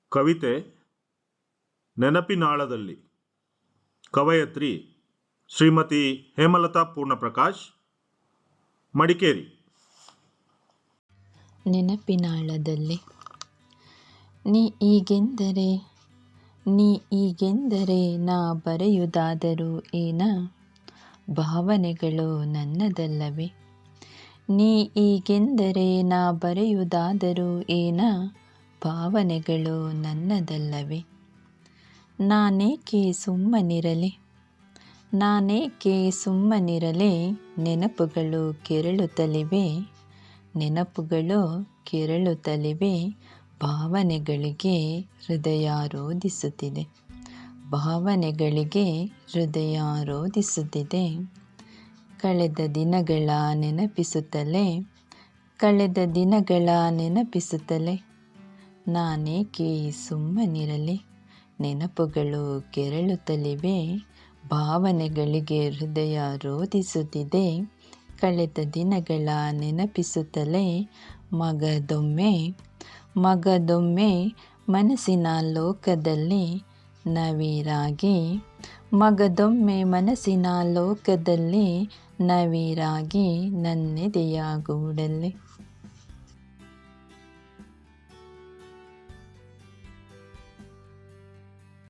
ಕವಿತೆ ನೆನಪಿನಾಳದಲ್ಲಿ. ಕವಯತ್ರಿ ಶ್ರೀಮತಿ ಹೇಮಲತಾ ಪೂರ್ಣಪ್ರಕಾಶ್, ಮಡಿಕೇರಿ. ನೆನಪಿನಾಳದಲ್ಲಿ. ನೀ ಈಗೆಂದರೆ ನಾ ಬರೆಯುವುದಾದರೂ ಏನ, ಭಾವನೆಗಳು ನನ್ನದಲ್ಲವೇ. ನೀ ಈಗೆಂದರೆ ನಾ ಬರೆಯುವುದಾದರೂ ಏನ, ಭಾವನೆಗಳು ನನ್ನದಲ್ಲವೇ. ನಾನೇಕೆ ಸುಮ್ಮನಿರಲಿ, ನೆನಪುಗಳು ಕೆರಳುತ್ತಲಿವೆ, ಭಾವನೆಗಳಿಗೆ ಹೃದಯ ರೋಧಿಸುತ್ತಿದೆ. ಕಳೆದ ದಿನಗಳ ನೆನಪಿಸುತ್ತಲೇ ನಾನೇಕೆ ಸುಮ್ಮನಿರಲಿ, ನೆನಪುಗಳು ಕೆರಳುತ್ತಲಿವೆ, ಭಾವನೆಗಳಿಗೆ ಹೃದಯ ರೋಧಿಸುತ್ತಿದೆ. ಕಳೆದ ದಿನಗಳ ನೆನಪಿಸುತ್ತಲೇ ಮಗದೊಮ್ಮೆ ಮನಸ್ಸಿನ ಲೋಕದಲ್ಲಿ ನವಿರಾಗಿ, ನನ್ನೆದೆಯ ಗೂಡಲ್ಲಿ.